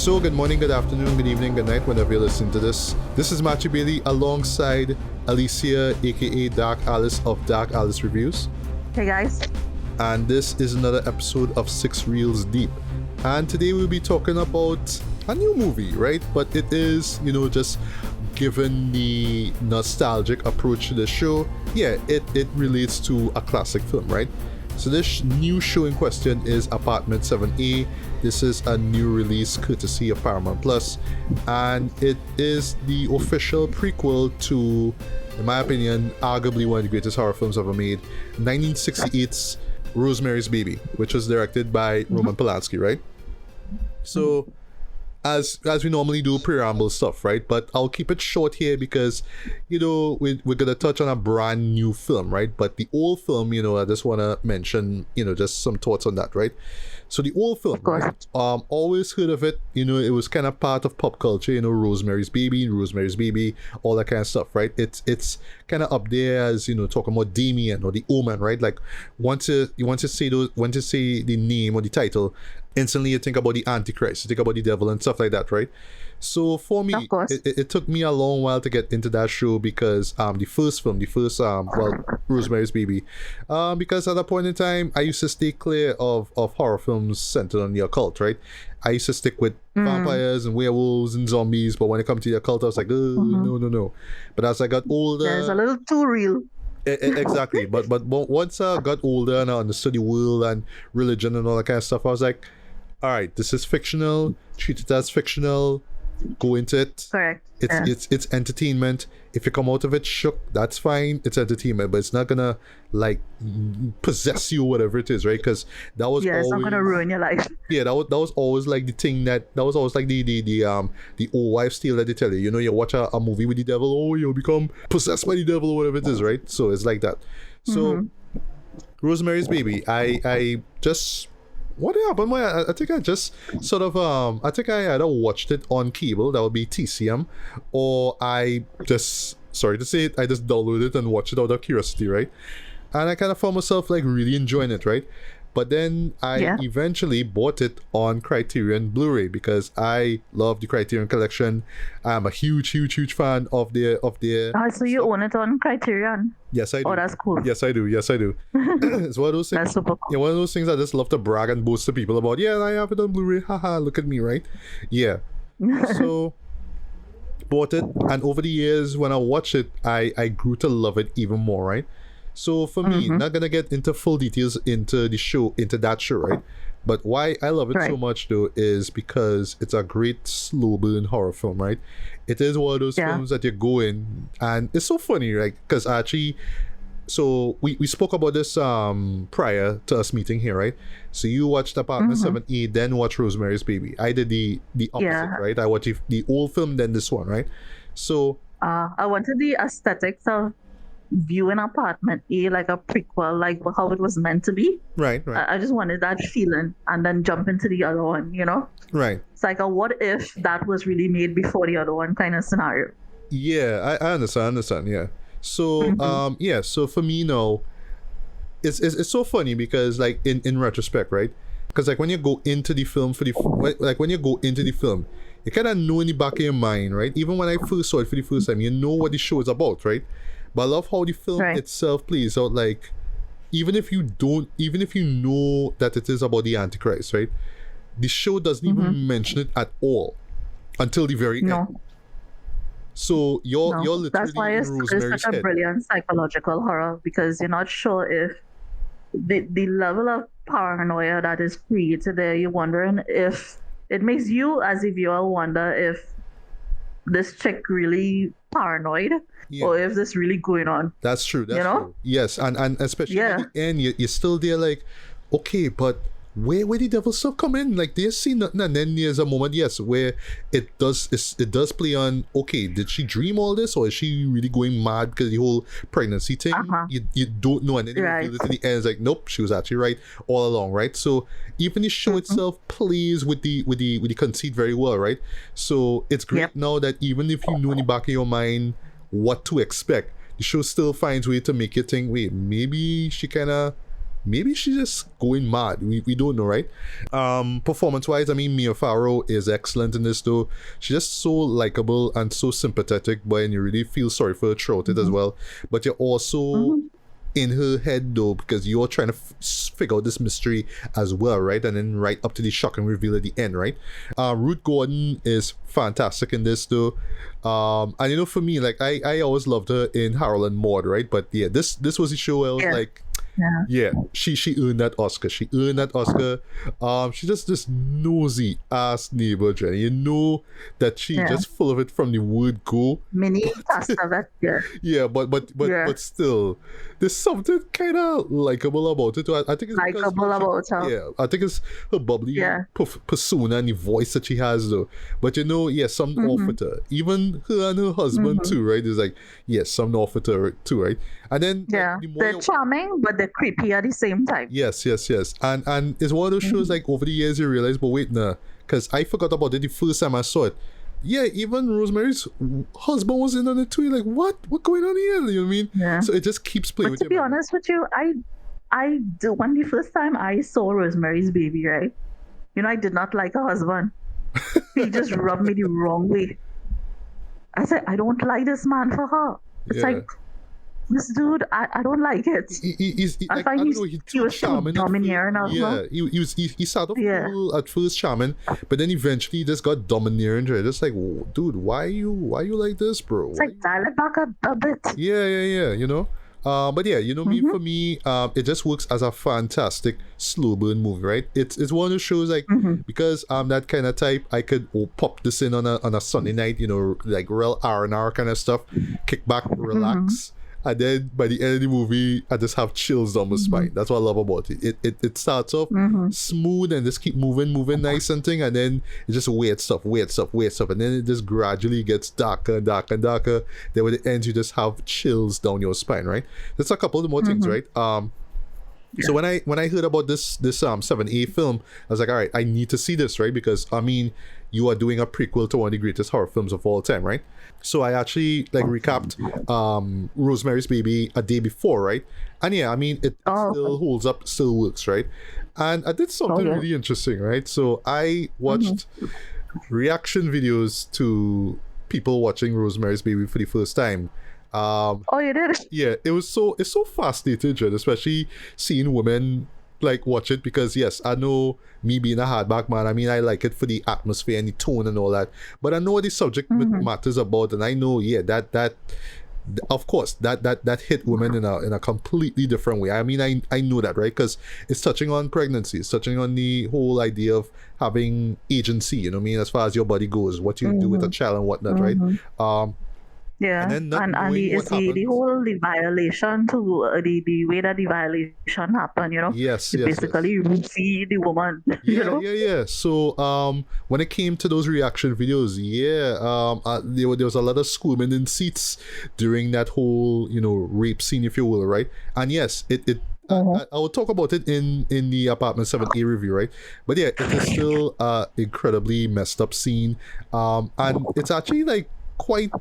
So, good morning, good afternoon, good evening, good night, whenever you're listening to this. This is Matthew Bailey alongside Alicia, aka Dark Alice of Dark Alice Reviews. Hey guys. And this is another episode of Six Reels Deep. And today we'll be talking about a new movie, right? But it is, just given the nostalgic approach to the show, it relates to a classic film, right? So this new show in question is Apartment 7A. This is a new release courtesy of Paramount Plus, and it is the official prequel to, in my opinion, arguably one of the greatest horror films ever made, 1968's Rosemary's Baby, which was directed by Roman Polanski, right? So as we normally do pre-ramble stuff, right? But I'll keep it short here because, we're gonna touch on a brand new film, right? But the old film, I just wanna mention, just some thoughts on that, right? So the old film, right? Always heard of it, it was kind of part of pop culture, Rosemary's Baby, all that kind of stuff, right? It's kind of up there as, talking about Damien or the Omen, right? Like once you say the name or the title, instantly you think about the Antichrist, you think about the devil and stuff like that, right? So for me, it took me a long while to get into that show because the first Rosemary's Baby, because at that point in time I used to stay clear of horror films centered on the occult, right? I used to stick with vampires and werewolves and zombies, but when it comes to the occult I was like, no. But as I got older, it's a little too real. Exactly. but once I got older and I understood the world and religion and all that kind of stuff, I was like, all right, this is fictional, treat it as fictional, go into it. Correct. It's entertainment. If you come out of it shook, that's fine, it's entertainment, but it's not gonna like possess you or whatever it is, right? Because that was it's not gonna ruin your life. Yeah, that was always like the thing that was always like the old wives' tale that they tell you. You watch a movie with the devil, you'll become possessed by the devil or whatever it is, right? So it's like that. So Rosemary's Baby, I just, what happened? I think I just sort of I think I either watched it on cable, that would be TCM, or I just, sorry to say it, I just downloaded it and watched it out of curiosity, right? And I kind of found myself like really enjoying it, right? But then I eventually bought it on Criterion Blu-ray because I love the Criterion collection. I'm a huge fan of their So you own it on Criterion? Yes, I do. Oh, that's cool. Yes, I do. It's one of those things. That's super cool. Yeah, one of those things I just love to brag and boast to people about. Yeah, I have it on Blu-ray. Haha, look at me, right? Yeah. So bought it, and over the years when I watched it, I grew to love it even more, right? So for me, not gonna get into full details into that show, right? But why I love it so much though is because it's a great slow burn horror film, right? It is one of those films that you go in and it's so funny, right? Because actually, so we spoke about this prior to us meeting here, right? So you watched Apartment 7A, then watch Rosemary's Baby. I did the opposite, right? I watched the old film, then this one, right? So I wanted the aesthetics of viewing Apartment A like a prequel, like how it was meant to be. Right. I just wanted that feeling and then jump into the other one, Right. It's like a what if that was really made before the other one kind of scenario. Yeah, I understand, yeah. So so for me now, it's so funny because like in retrospect, right? Because like when you go into the film you kind of know in the back of your mind, right? Even when I first saw it for the first time, you know what the show is about, right? But I love how the film itself plays out. Like even if you know that it is about the Antichrist, right? The show doesn't even mention it at all until the very end. So you're literally that's why it's such a brilliant psychological horror, because you're not sure if the level of paranoia that is created there, you're wondering if it makes you as a viewer wonder if this chick really paranoid or if this really going on. That's true. That's true. Yes, and especially at the end, you're still there like, okay, but where the devil stuff come in? Like they see nothing, and then there's a moment, where it does play on, okay, did she dream all this, or is she really going mad because the whole pregnancy thing? You don't know, and then you feel it to the end, it's like, nope, she was actually right all along, right? So even the show itself plays with the conceit very well, right? So it's great now that even if you know in the back of your mind what to expect, the show still finds way to make you think, wait, maybe she kind of maybe she's just going mad. We don't know, right? Performance wise, I mean, Mia Farrow is excellent in this though. She's just so likable and so sympathetic, but and you really feel sorry for her throughout it as well. But you're also in her head though, because you're trying to figure out this mystery as well, right? And then right up to the shocking reveal at the end, right? Ruth Gordon is fantastic in this though. And you know, for me, like I always loved her in Harold and Maude, right? But yeah, this was the show where I was like, yeah, she earned that Oscar. She earned that Oscar. She's just this nosy ass neighbor, Jenny. You know that she just full of it from the word go. Mini Tastavet, yeah, but still, there's something kind of likable about it. I think it's likable about her. Yeah, I think it's her bubbly persona and the voice that she has, though. But you know, something off with her. Even her and her husband too, right? There's like, something off with her too, right? And then they're charming, but they're creepy at the same time. Yes. And it's one of those shows like over the years you realize, but wait, nah, because I forgot about it the first time I saw it. Yeah, even Rosemary's husband was in on it too. Like, what going on here? You know what I mean? Yeah. So it just keeps playing with you. To be honest with you, I do. When the first time I saw Rosemary's Baby, right? You know, I did not like her husband. He just rubbed me the wrong way. I said, I don't like this man for her. It's like, this dude, I don't like it. I find he was so domineering. Yeah, he started off cool at first charming, but then eventually he just got domineering. Just like, dude, why you like this, bro? It's like, dial it back a bit. Yeah, you know. But yeah, you know, for me, it just works as a fantastic slow burn movie, right? It's one of those shows like because I'm that kind of type, I could pop this in on a Sunday night, you know, like real R&R kind of stuff, kick back, relax. And then by the end of the movie, I just have chills down my spine. That's what I love about it. It starts off smooth and just keep moving nice and thing, and then it just weird stuff, and then it just gradually gets darker and darker and darker. Then when it ends, you just have chills down your spine, right? That's a couple of more things, right? So when I heard about this 7A film, I was like, all right, I need to see this, right? Because I mean, you are doing a prequel to one of the greatest horror films of all time, right? So I actually like recapped Rosemary's Baby a day before, right? And yeah, I mean, it still holds up, still works, right? And I did something really interesting, right? So I watched reaction videos to people watching Rosemary's Baby for the first time. You did? Yeah, it's so fascinating, Jen, especially seeing women like watch it, because yes, I know me being a hardback man, I mean, I like it for the atmosphere and the tone and all that, but I know what the subject matters about, and I know that of course that hit women in a completely different way. I mean, I know that, right? Because it's touching on pregnancy, it's touching on the whole idea of having agency, you know what I mean, as far as your body goes, what you do with a child and whatnot, right? Yeah, and the whole violation to the way that the violation happened, you know. Yes. Basically, you see the woman. You know? Yeah. So when it came to those reaction videos, there was a lot of squirming in seats during that whole, you know, rape scene, if you will, right? And yes, I will talk about it in the Apartment 7A review, right? But yeah, it is still incredibly messed up scene, and it's actually like quite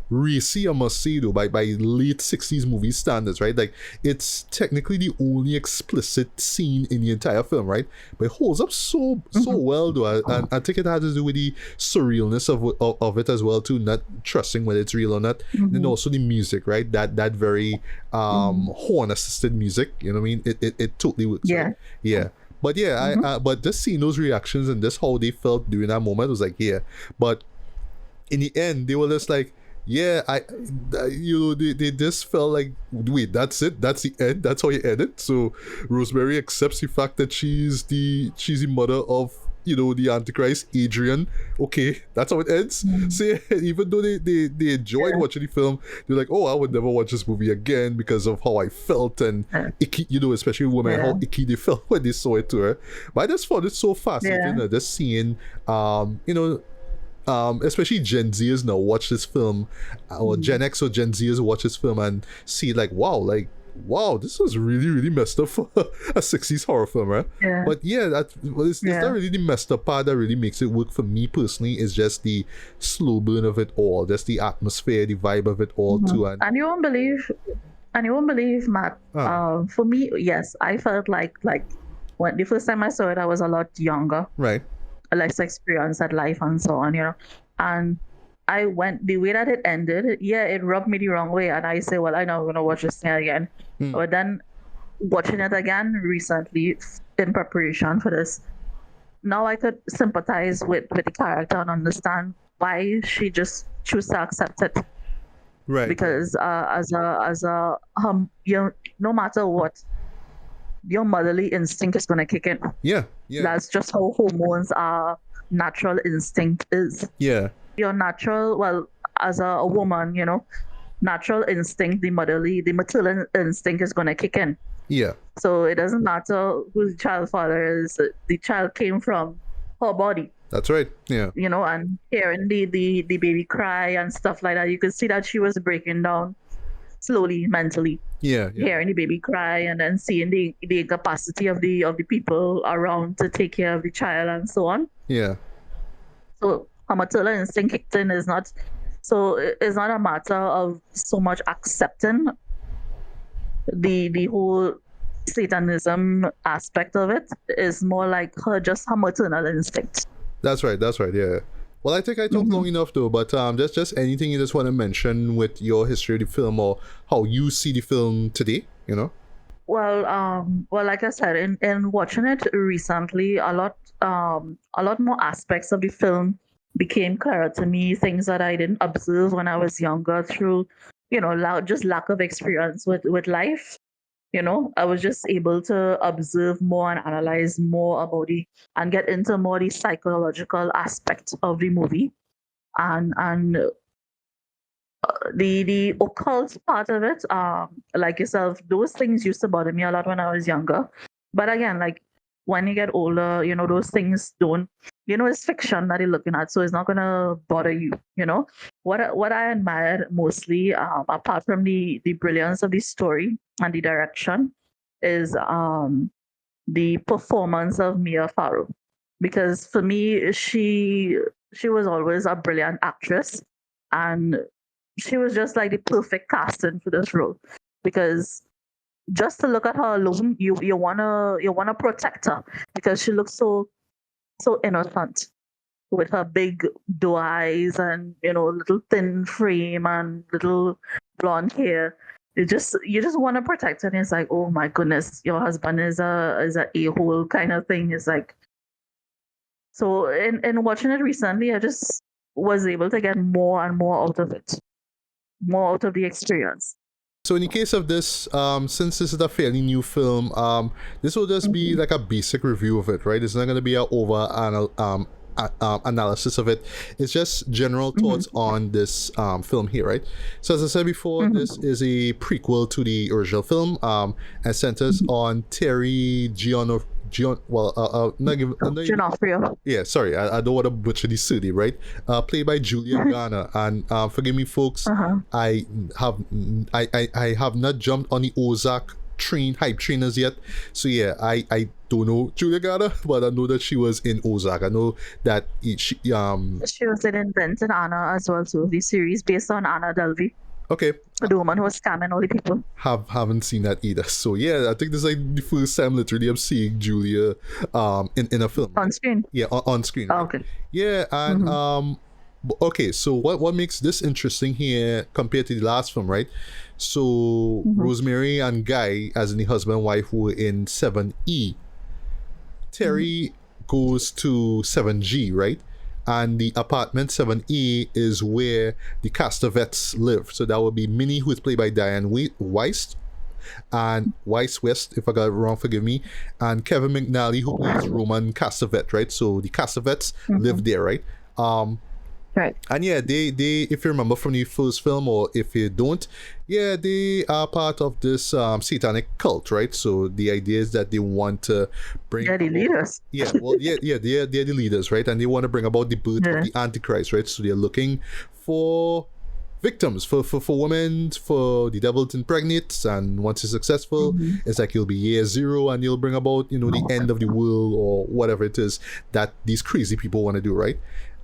racy, I must say, though, by late 60s movie standards, right? Like, it's technically the only explicit scene in the entire film, right? But it holds up so well, though, and I think it has to do with the surrealness of it as well, too, not trusting whether it's real or not. And also the music, right? That very horn assisted music, you know what I mean? It totally works. Right? Yeah. But yeah, but just seeing those reactions and just how they felt during that moment was like, but in the end, they were just like, they just felt like, wait, that's it, that's the end, that's how you end it. So Rosemary accepts the fact that she's the mother of, you know, the Antichrist, Adrian. Okay, that's how it ends. So yeah, even though they enjoyed watching the film, they're like, oh, I would never watch this movie again because of how I felt, and icky, you know, especially women, how icky they felt when they saw it to her. But I just found it so fascinating, just seeing you know, especially Gen Zers now watch this film, or Gen X or Gen Zers watch this film and see like, wow, this was really, really messed up for a 60s horror film, right? Yeah. But yeah, it's not really the messed up part that really makes it work for me personally. It's just the slow burn of it all, just the atmosphere, the vibe of it all too. And you won't believe And you won't believe, Matt. For me, yes, I felt like when the first time I saw it, I was a lot younger, Right. less experienced at life and so on, And I went the way that it ended. Yeah, it rubbed me the wrong way, and I say, well, I know I'm gonna watch this thing again. But then watching it again recently in preparation for this, now I could sympathize with the character and understand why she just chose to accept it. Right. Because as a no matter what, your motherly instinct is gonna kick in. Yeah. Yeah. That's just how hormones are. Natural instinct is. Yeah. Your natural, well, as a woman, natural instinct, the maternal instinct is gonna kick in. Yeah. So it doesn't matter who the child's father is. The child came from her body. That's right. Yeah. And hearing the baby cry and stuff like that, you could see that she was breaking down slowly mentally. Yeah. Hearing the baby cry and then seeing the incapacity of the people around to take care of the child and so on. Yeah. So her maternal instinct kicked in. It's not a matter of so much accepting the whole Satanism aspect of it. Is more like her maternal instinct. That's right. Yeah. Well, I think I talked long enough though, but just anything you just want to mention with your history of the film or how you see the film today, Well, like I said, in watching it recently, a lot more aspects of the film became clearer to me. Things that I didn't observe when I was younger through, just lack of experience with life. I was just able to observe more and analyze more about and get into more the psychological aspect of the movie, and the occult part of it. Like yourself, those things used to bother me a lot when I was younger. But again, like when you get older, those things don't. It's fiction that you're looking at, so it's not gonna bother you. What I admired mostly, apart from the brilliance of the story and the direction, is the performance of Mia Farrow, because for me she was always a brilliant actress, and she was just like the perfect casting for this role, because just to look at her alone, you wanna protect her, because she looks so innocent with her big doe eyes and little thin frame and little blonde hair. You just want to protect her, and it's like, oh my goodness, your husband is a hole kind of thing. It's like, so in watching it recently, I just was able to get more and more out of it, more out of the experience. So in the case of this, since this is a fairly new film, this will just be like a basic review of it, right? It's not going to be an analysis of it. It's just general thoughts on this film here, right? So as I said before, this is a prequel to the original film, and centers on Terry Gianofrio. Yeah, sorry, I don't want to butcher the city, right? Played by Julia Garner, and forgive me, folks, I have not jumped on the Ozark hype train as yet. So yeah, I don't know Julia Garner, but I know that she was in Ozark. I know that she was in Inventing Anna as well, so the series based on Anna Delvey. Okay. The woman who was scamming all the people. Haven't seen that either. So yeah, I think this is like the first time literally I'm seeing Julia in a film. On screen? Yeah, on screen. Right? Oh, okay. Yeah, and okay, so what makes this interesting here compared to the last film, right? So Rosemary and Guy, as in the husband and wife, were in 7E. Terry goes to 7G, right? And the apartment 7E is where the Castavets live. So that would be Minnie, who is played by Diane Weiss, and Weiss West, if I got it wrong, forgive me, and Kevin McNally, who plays Roman Castavet, right? So the Castavets live there, right? Right. And yeah, they if you remember from the first film, or if you don't, yeah, they are part of this satanic cult, right? So the idea is that they want to bring... They're the leaders. Yeah, well, they're the leaders, right? And they want to bring about the birth of the Antichrist, right? So they're looking for victims, for women, for the devil to impregnate, and once it's successful, it's like you'll be year zero and you'll bring about, the end of the world or whatever it is that these crazy people want to do, right?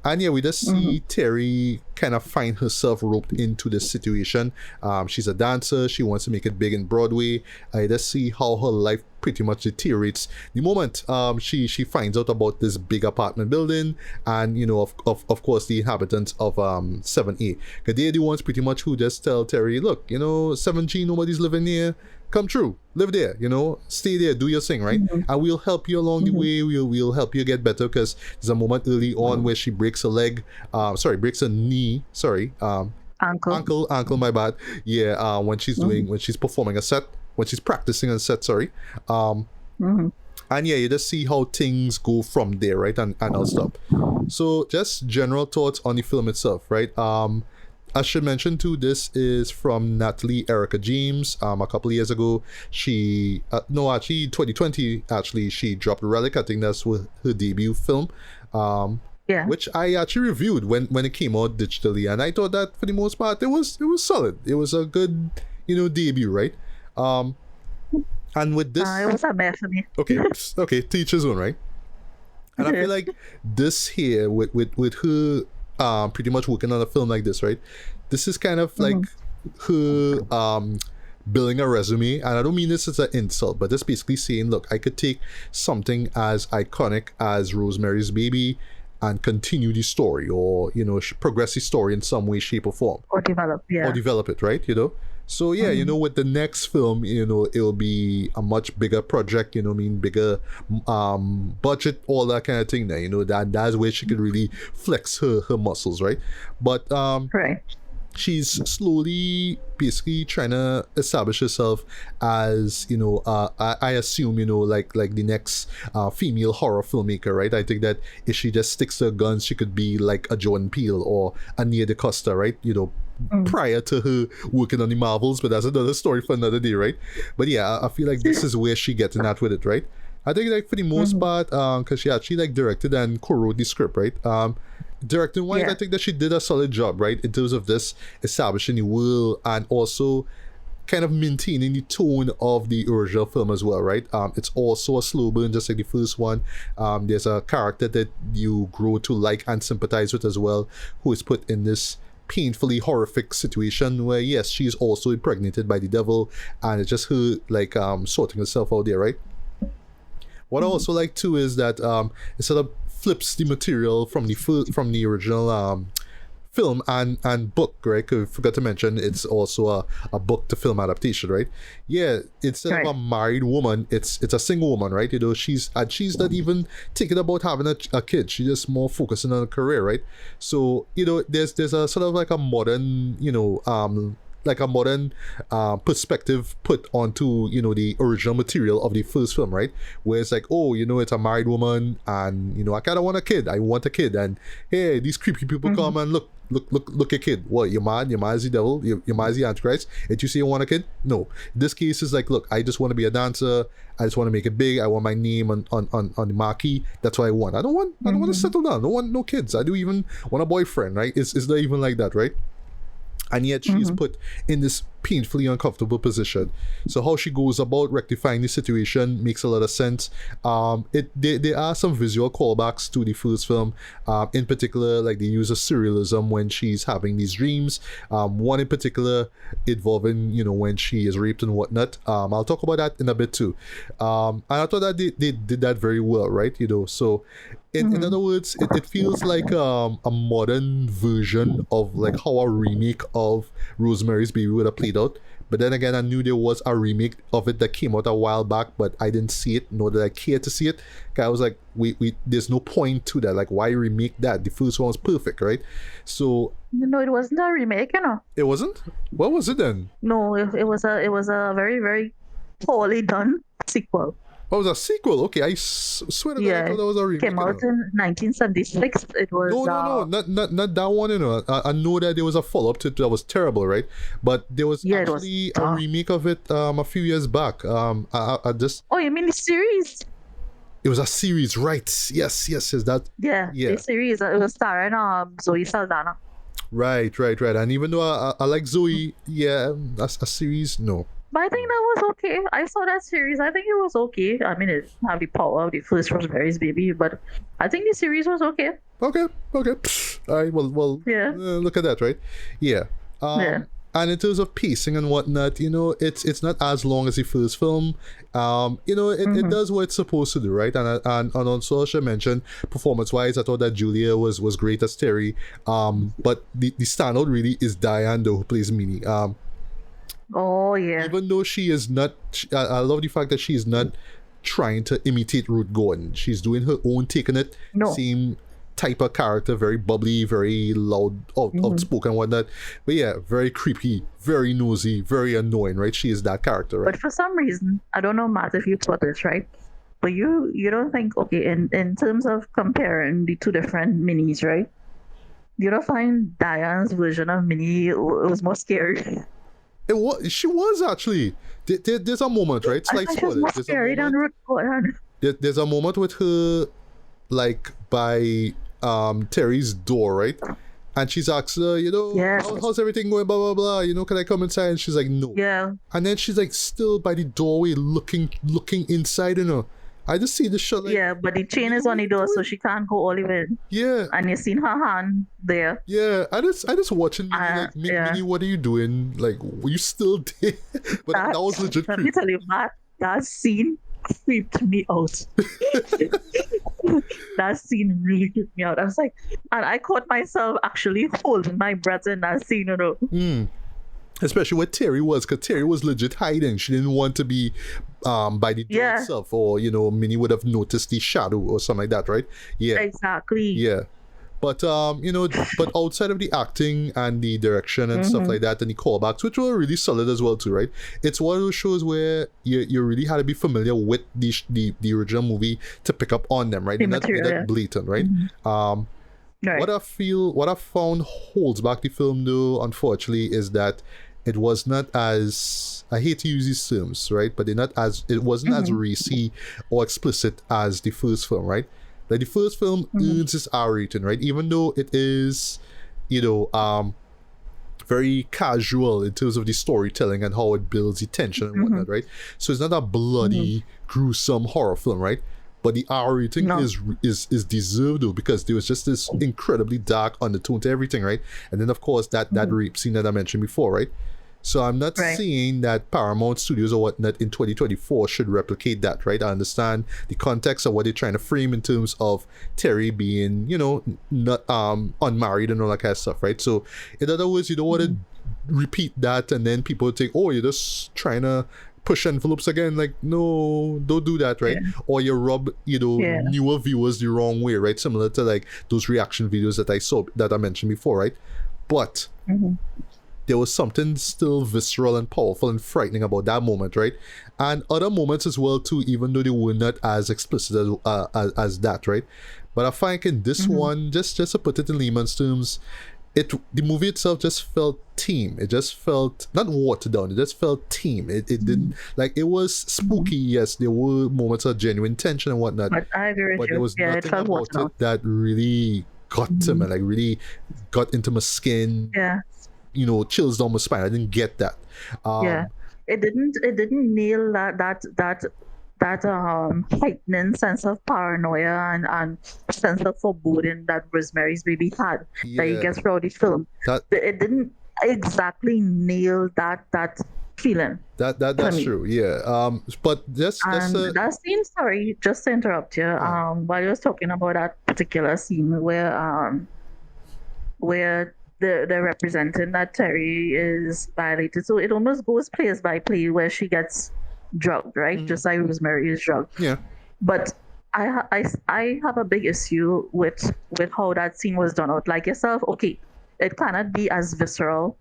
And yeah, we just see Terry kind of find herself roped into this situation. She's a dancer. She wants to make it big in Broadway. I just see how her life pretty much deteriorates the moment she finds out about this big apartment building, and of course the inhabitants of 7A. Because they're the ones pretty much who just tell Terry, look, 7G, nobody's living here. Come true, live there, stay there, do your thing, right? And we'll help you along the way. We'll help you get better, because there's a moment early on where she breaks her leg, breaks her knee, ankle, my bad. Yeah, when she's performing a set, when she's practicing a set, and yeah, you just see how things go from there, right? And I'll stop. So just general thoughts on the film itself, right? I should mention too, this is from Natalie Erica James. A couple of years ago, 2020, actually, she dropped Relic. I think that's with her debut film. Which I actually reviewed when it came out digitally, and I thought that for the most part it was solid. It was a good, debut, right? And with this, it was a mess for me. Okay, teach his own, right? And I feel like this here with her pretty much working on a film like this, right? This is kind of like her building a resume, and I don't mean this as an insult, but this basically saying, look, I could take something as iconic as Rosemary's Baby and continue the story, or progress the story in some way, shape, or form, or develop it, right? So yeah, with the next film, it'll be a much bigger project, bigger budget, all that kind of thing there, that's where she could really flex her muscles, right? But right. She's slowly basically trying to establish herself as, I assume, like the next female horror filmmaker, right? I think that if she just sticks to her guns, she could be like a Jordan Peele or a Nia DaCosta, right? Prior to her working on the Marvels, but that's another story for another day, right? But yeah, I feel like this is where she gets in at with it, right? I think like for the most part, because she actually like directed and co-wrote the script, right? Directing wise, I think that she did a solid job, right, in terms of this establishing the world and also kind of maintaining the tone of the original film as well, right? It's also a slow burn, just like the first one. There's a character that you grow to like and sympathize with as well, who is put in this painfully horrific situation where, yes, she's also impregnated by the devil, and it's just her like sorting herself out there, right? What I also like too is that it sort of flips the material from the original film and book, right? 'Cause I forgot to mention it's also a book to film adaptation, right? Yeah, instead of a married woman, it's a single woman, right? She's not even thinking about having a kid. She's just more focusing on her career, right? So there's a sort of like a modern perspective put onto the original material of the first film, right? Where it's like, oh, it's a married woman, and I kind of want a kid. I want a kid, and hey, these creepy people come and look a kid. What, you're mad? You're mad as the devil? You're mad as the Antichrist? And you say you want a kid? No. This case is like, look, I just want to be a dancer. I just want to make it big. I want my name on the marquee. That's what I want. I don't want to settle down. I don't want no kids. I do even want a boyfriend, right? It's not even like that, right? And yet she's put in this painfully uncomfortable position. So how she goes about rectifying the situation makes a lot of sense. There are some visual callbacks to the first film. In particular, like the use of surrealism when she's having these dreams. One in particular involving, when she is raped and whatnot. I'll talk about that in a bit too. And I thought that they did that very well, right? So in other words, it feels like a modern version of like how a remake of Rosemary's Baby would have played out. But then again, I knew there was a remake of it that came out a while back, but I didn't see it, nor did I care to see it. I was like, there's no point to that. Like, why remake that? The first one was perfect, right? So it wasn't a remake, It wasn't? What was it then? No, it was a very, very poorly done sequel. Oh, it was a sequel. Okay, I swear to God, I thought that was a remake. Came out in 1976. It was no, not that one. I know that there was a follow up to it that was terrible, right? But there was actually a remake of it a few years back. I just. Oh, you mean the series? It was a series, right? Yes. Is that? Yeah. The series. It was starring Zoe Saldana. Right. And even though I like Zoe, a series, no. But I think that was okay. I saw that series. I think it was okay. I mean, it had the power of the first Rosemary's Baby, but I think the series was okay. Okay. Pfft. All right. Well. Yeah. Look at that, right? Yeah. Yeah. And in terms of pacing and whatnot, it's not as long as the first film. It does what it's supposed to do, right? And also, as I mentioned, performance-wise, I thought that Julia was great as Terry. But the standout really is Diane, though, who plays Minnie. Oh yeah. Even though she is not, I love the fact that she is not trying to imitate Ruth Gordon. She's doing her own take on it. No. Same type of character, very bubbly, very loud, outspoken, whatnot. But yeah, very creepy, very nosy, very annoying, right? She is that character, right? But for some reason, I don't know, Matt, if you thought this, right? But you don't think, okay, in terms of comparing the two different minis, right? You don't find Diane's version of Minnie was more scary. She was actually. There's a moment, right? I thought she was more scary than Ruth Gordon. There's a moment with her, like, by Terry's door, right? And she's asked her, how's everything going, blah, blah, blah, can I come inside? And she's like, no. Yeah. And then she's like still by the doorway looking inside, I just see the shot like... Yeah, but the chain is on the door, so she can't go all the way in. Yeah. And you seen her hand there. Yeah, I just watching Minnie, what are you doing? Like, were you still there? But that was legit Let creepy. me tell you, that scene creeped me out. That scene really creeped me out. I was like, and I caught myself actually holding my breath in that scene, Especially where Terry was, because Terry was legit hiding. She didn't want to be by the door itself, or Minnie would have noticed the shadow or something like that, right? Yeah, exactly. Yeah, but but outside of the acting and the direction and stuff like that, and the callbacks, which were really solid as well too, right? It's one of those shows where you really had to be familiar with the original movie to pick up on them, right? The And material, that blatant, right? Right. What I found holds back the film, though, unfortunately, is that it was not as, I hate to use these terms, right? But it wasn't as racy or explicit as the first film, right? Like the first film earns its R rating, right? Even though it is, very casual in terms of the storytelling and how it builds the tension and whatnot, right? So it's not a bloody, gruesome horror film, right? But the R rating is deserved, though, because there was just this incredibly dark undertone to everything, right? And then of course that rape scene that I mentioned before, right? So I'm not saying that Paramount Studios or whatnot in 2024 should replicate that, right? I understand the context of what they're trying to frame in terms of Terry being, not unmarried and all that kind of stuff, right? So in other words, you don't want to repeat that and then people think, oh, you're just trying to push envelopes again. Like, no, don't do that, right? Or you rub newer viewers the wrong way, right? Similar to like those reaction videos that I mentioned before, right? But there was something still visceral and powerful and frightening about that moment, right? And other moments as well too, even though they were not as explicit as that, right? But I find in this one, just to put it in layman's terms, the movie itself just felt tame. It just felt not watered down. It just felt tame. It didn't, like, it was spooky. Yes, there were moments of genuine tension and whatnot. But I agree with you. But there was nothing about it that really got to me, like really got into my skin. Yeah. Chills down my spine. I didn't get that. It didn't nail that heightening sense of paranoia and sense of foreboding that Rosemary's Baby had that he gets throughout the film. It didn't exactly nail that feeling. That's true. Yeah. But that scene. Sorry, just to interrupt you. While you was talking about that particular scene where they're representing that Terry is violated, so it almost goes place by play where she gets drugged, right? Just like Rosemary is drugged. Yeah. But I have a big issue with how that scene was done out. Like yourself, okay, it cannot be as visceral.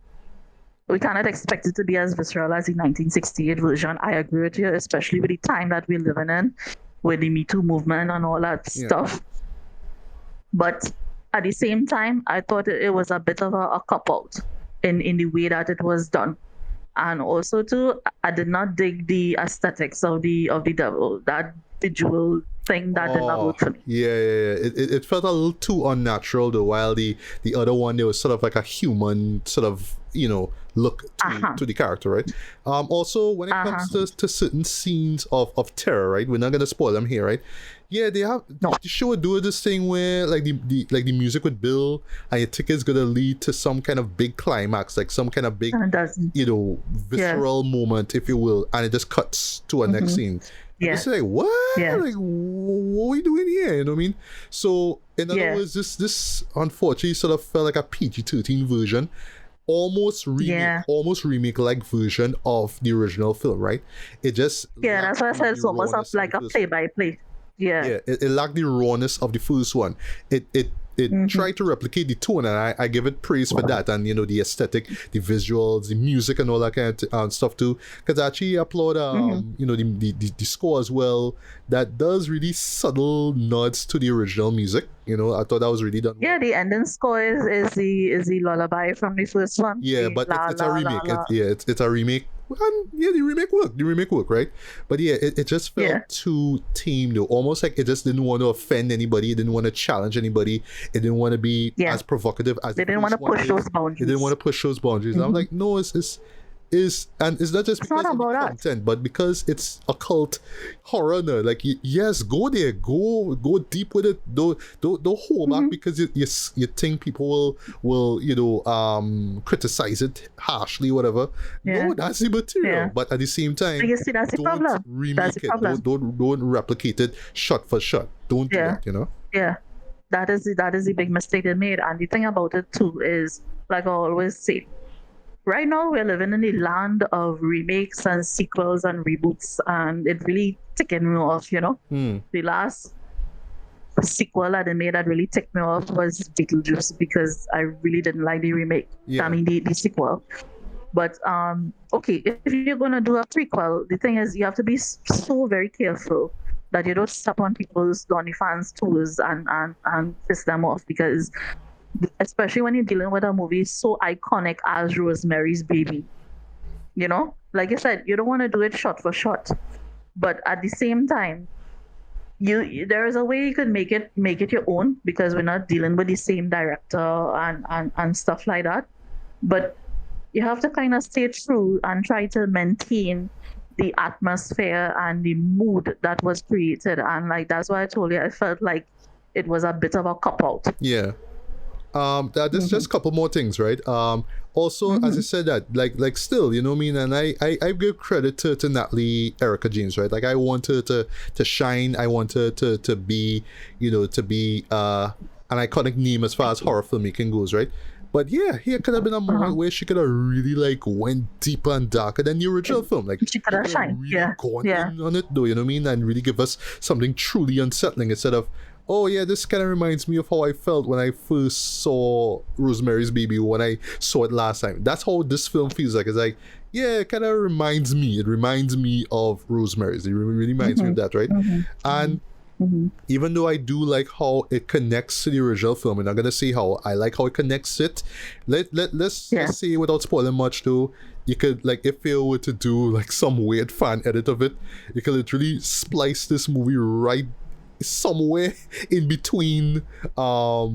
We cannot expect it to be as visceral as the 1968 version. I agree with you, especially with the time that we're living in, with the Me Too movement and all that stuff. But at the same time, I thought it was a bit of a cop-out in the way that it was done. And also too, I did not dig the aesthetics of the devil, that visual thing that did not work for me. Yeah. It felt a little too unnatural though, while the other one, there was sort of like a human sort of, look to the character, right? Also, when it comes to certain scenes of terror, right? We're not going to spoil them here, right? Yeah, they have. No. The show would do this thing where like the music would build, and your ticket's gonna lead to some kind of big climax, like some kind of big, And it doesn't. visceral moment, if you will, and it just cuts to a next scene. Yeah. It's like, what? Yeah. Like, what are we doing here? You know what I mean? So in other words, this unfortunately sort of felt like a PG-13 version, almost remake like version of the original film, right? It just that's why I said it's almost like a play-by-play. Yeah, it lacked the rawness of the first one. It tried to replicate the tone, and I give it praise for that, and the aesthetic, the visuals, the music, and all that kind of stuff too. Because I actually applaud the score as well. That does really subtle nods to the original music. I thought that was really done well. Yeah, the ending score is the lullaby from the first one. Yeah, but it's a remake. It's a remake. And the remake worked, right? But it just felt too tame though, almost like it just didn't want to offend anybody, it didn't want to challenge anybody, it didn't want to be as provocative as they didn't want to push those boundaries. They didn't want to push those boundaries. I'm like, no, and it's not just because of the content, but because it's occult horror now. Like, yes, go there, go deep with it. Don't hold back because you think people will criticize it harshly, whatever. No, that's the material. But at the same time, you see, that's the problem. Remake it. Don't replicate it shot for shot. Don't do that. Yeah, that is the big mistake they made. And the thing about it too is, like I always say, right now we're living in the land of remakes and sequels and reboots, and it really ticking me off. The last sequel that they made that really ticked me off was Beetlejuice, because I really didn't like the remake. I mean the sequel. But okay, if you're gonna do a prequel, the thing is you have to be so very careful that you don't step on the fans' toes and piss them off, because especially when you're dealing with a movie so iconic as Rosemary's Baby. Like I said, you don't want to do it shot for shot, but at the same time, there is a way you could make it your own, because we're not dealing with the same director and stuff like that. But you have to kind of stay true and try to maintain the atmosphere and the mood that was created. And like that's why I told you I felt like it was a bit of a cop-out. Yeah. There's just a couple more things, right? Also, as I said, that like still, you know what I mean, and I give credit to Natalie Erica James, right? Like I want her to shine. I want her to be an iconic name as far as horror filmmaking goes, right? But here could have been a moment where she could have really went deeper and darker than the original film. Like she could have shined, really gone in on it though, you know what I mean, and really give us something truly unsettling instead of, oh yeah, this kind of reminds me of how I felt when I first saw Rosemary's Baby, when I saw it last time. That's how this film feels like. It's like, yeah, it kind of reminds me. It reminds me of Rosemary's. It really reminds me of that, right? And even though I do like how it connects to the original film, and I'm gonna say how I like how it connects it. Let's say, without spoiling much though, you could, like, if you were to do like some weird fan edit of it, you could literally splice this movie right somewhere in between, not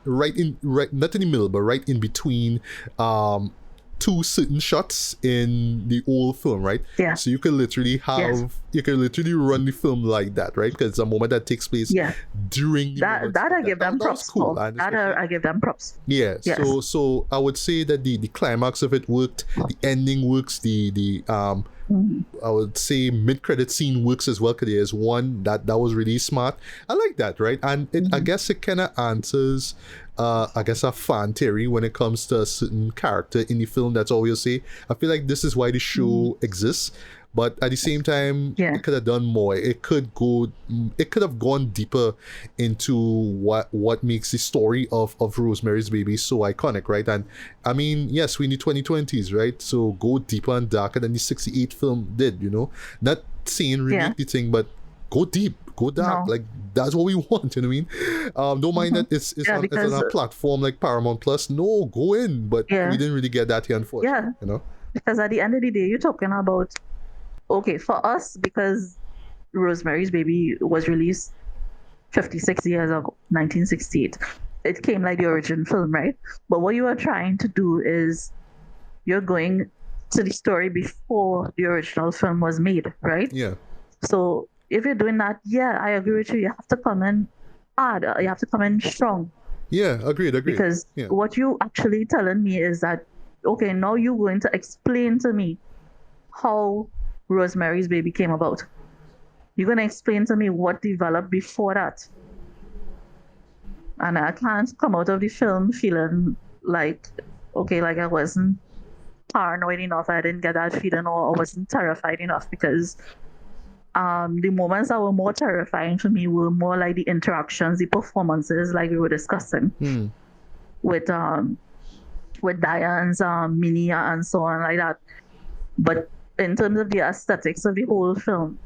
in the middle, but right in between two certain shots in the old film, right? Yeah. So you could literally you could literally run the film like that, right? Because it's a moment that takes place during the that I give them props for. I give them props. Yeah. Yes. So I would say that the climax of it worked, the ending works, the I would say mid-credit scene works as well, because there's one that was really smart. I like that, right? And I guess it kind of answers a fan theory when it comes to a certain character in the film. That's all we'll say. I feel like this is why the show exists, but at the same time, it could have done more. It could have gone deeper into what makes the story of Rosemary's Baby so iconic, right? And I mean, yes, we need 2020s, right? So go deeper and darker than the 68 film did, not saying remake the thing, but go deep, go dark. Like that's what we want, you know what I mean? Don't mind that it's on a platform like Paramount Plus. No, go in, but we didn't really get that here, unfortunately. Because at the end of the day, you're talking about, okay, for us, because Rosemary's Baby was released 56 years ago, 1968. It came like the original film, right? But what you are trying to do is you're going to the story before the original film was made, right? Yeah. So if you're doing that, yeah, I agree with you. You have to come in hard. You have to come in strong. Yeah, agreed. Because what you actually telling me is that, okay, now you're going to explain to me how Rosemary's Baby came about. You're going to explain to me what developed before that. And I can't come out of the film feeling like, okay, like I wasn't paranoid enough. I didn't get that feeling, or I wasn't terrified enough, because the moments that were more terrifying for me were more like the interactions, the performances, like we were discussing with Diane's Minnie and so on like that. But in terms of the aesthetics of the whole film,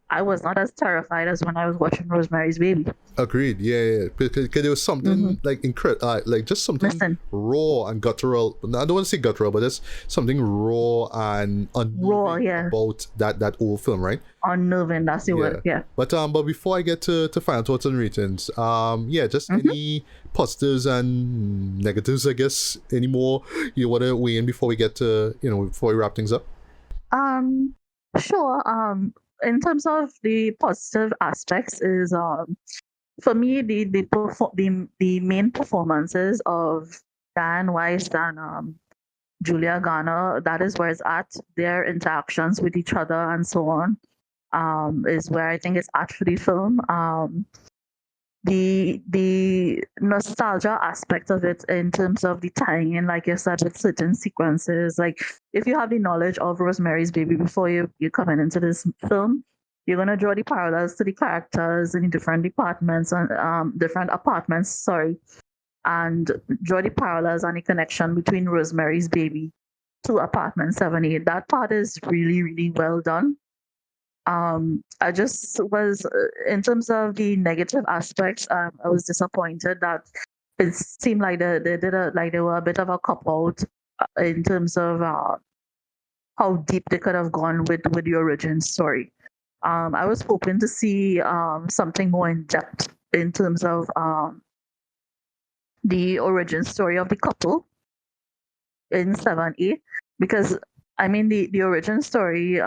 I was not as terrified as when I was watching Rosemary's Baby. Agreed. Yeah. Because there was something like incredible, like just something raw and guttural. I don't want to say guttural, but there's something raw and unnerving about that old film, right? Unnerving. That's the word. Yeah. But before I get to final thoughts and ratings, just any positives and negatives, I guess. Any more you want to weigh in before we get to before we wrap things up? Sure. In terms of the positive aspects, is for me the main performances of Dan Weiss and Julia Garner. That is where it's at. Their interactions with each other and so on is where I think it's at for the film. The nostalgia aspect of it, in terms of the tying in, like you said, with certain sequences. Like, if you have the knowledge of Rosemary's Baby before you're coming into this film, you're gonna draw the parallels to the characters in the different departments and different apartments. Sorry, and draw the parallels and the connection between Rosemary's Baby to Apartment 78. That part is really, really well done. I just was, in terms of the negative aspects, I was disappointed that it seemed like they were a bit of a cop out in terms of how deep they could have gone with the origin story. I was hoping to see something more in depth in terms of the origin story of the couple in 7A, because I mean the origin story.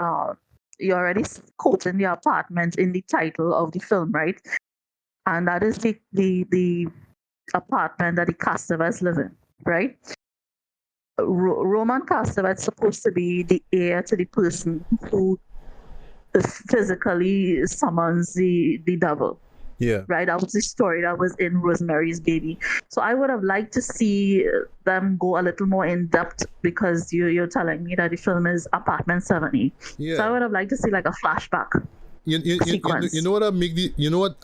You already quoting the apartment in the title of the film, right? And that is the apartment that the Cassavetes live in, right? Roman Cassavetes supposed to be the heir to the person who physically summons the devil. Yeah. Right? That was the story that was in Rosemary's Baby. So I would have liked to see them go a little more in depth, because you're telling me that the film is Apartment 70. Yeah. So I would have liked to see like a flashback. You know what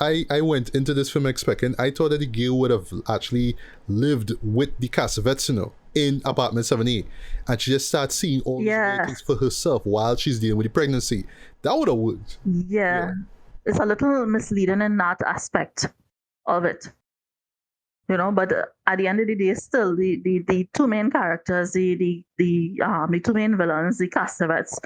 I went into this film expecting? I thought that the girl would have actually lived with the Cassavetes, in Apartment 70, and she just starts seeing all these things for herself while she's dealing with the pregnancy. That would have worked. Yeah. It's a little misleading in that aspect of it, but at the end of the day, still the two main characters, the two main villains, the Cassavetes,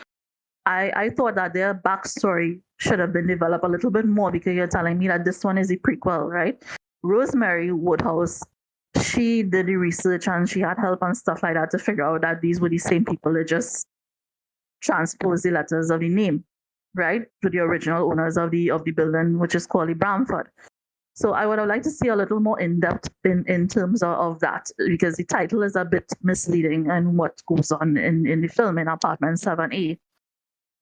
I thought that their backstory should have been developed a little bit more, because you're telling me that this one is a prequel, right? Rosemary Woodhouse, she did the research and she had help and stuff like that to figure out that these were the same people. They just transposed the letters of the name, right, to the original owners of the building, which is called the Bramford. So I would have liked to see a little more in depth in terms of that, because the title is a bit misleading and what goes on in the film in Apartment 7A.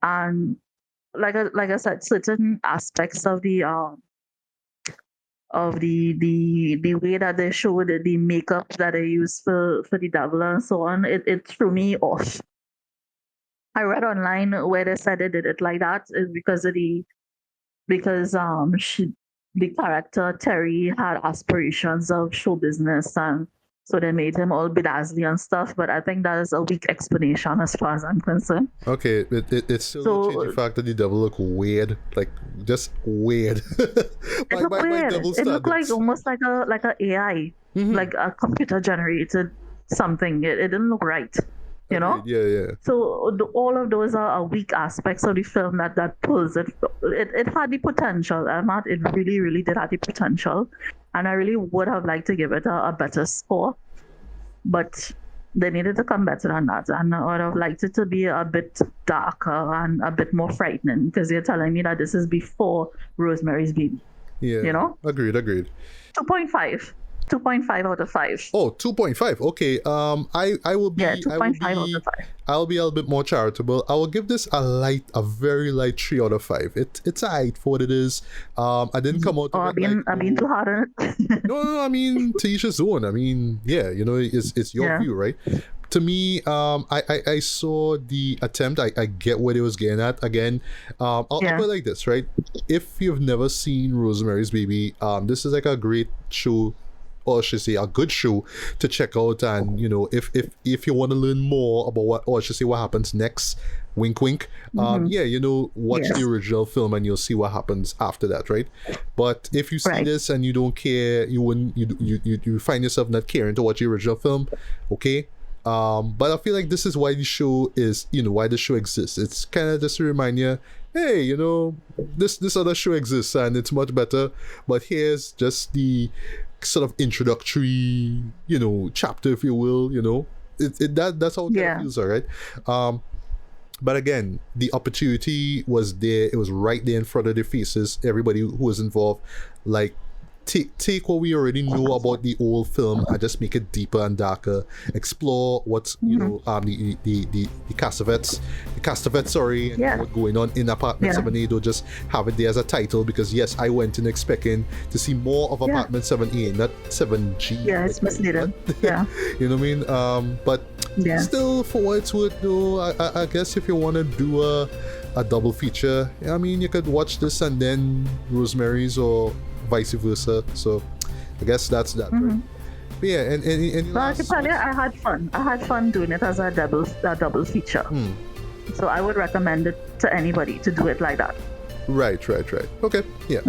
And like I said, certain aspects of the way that they showed the makeup that they use for the devil and so on, it threw me off. I read online where they said they did it like that is because the character Terry had aspirations of show business, and so they made him all bedazzly and stuff. But I think that is a weak explanation as far as I'm concerned. Okay, it's still change the fact that the devil look weird, like just weird. It looked weird. It looked like almost like a AI, like a computer generated something. It didn't look right. Yeah. So all of those are weak aspects of the film that pulls it. It had the potential, Matt. It really, really did have the potential, and I really would have liked to give it a better score. But They needed to come better than that, and I would have liked it to be a bit darker and a bit more frightening, because you're telling me that this is before Rosemary's Baby. Yeah. You know? Agreed. 2.5. 2.5 out of 5. Oh, 2.5. Okay. I will be. Yeah, 2.5 out of 5. I'll be a little bit more charitable. I will give this a very light 3 out of 5. It's alright for what it is. I didn't come out. I've been too hard on it. No. I mean, to each his own. I mean, yeah. You know, it's your view, right? To me, I saw the attempt. I get what it was getting at. Again, I'll put it like this, right? If you've never seen Rosemary's Baby, this is like a great show, or I should say a good show to check out. And you know, if you want to learn more about what happens next, wink wink, you know, watch the original film and you'll see what happens after that, right? But if you see this and you don't care, you find yourself not caring to watch the original film, okay. But I feel like this is why the show is, you know, why the show exists. It's kind of just to remind you, hey, you know, this other show exists and it's much better, but here's just the sort of introductory, you know, chapter, if you will. You know, that's how it feels, all right. But again, the opportunity was there. It was right there in front of their faces. Everybody who was involved, like, take what we already know about the old film and just make it deeper and darker. Explore what's you know the Castavets, and what's going on in Apartment 7A. Don't just have it there as a title, because yes, I went in expecting to see more of Apartment 7A, not 7G. Yeah, it's misleading. Yeah, you know what I mean. But still, for what it's worth, though, I guess if you want to do a double feature, I mean, you could watch this and then Rosemary's, or vice versa. So I guess that's that, right? But yeah, and well, I can tell you, I had fun doing it as a double feature. So I would recommend it to anybody to do it like that. Right. Okay, yeah.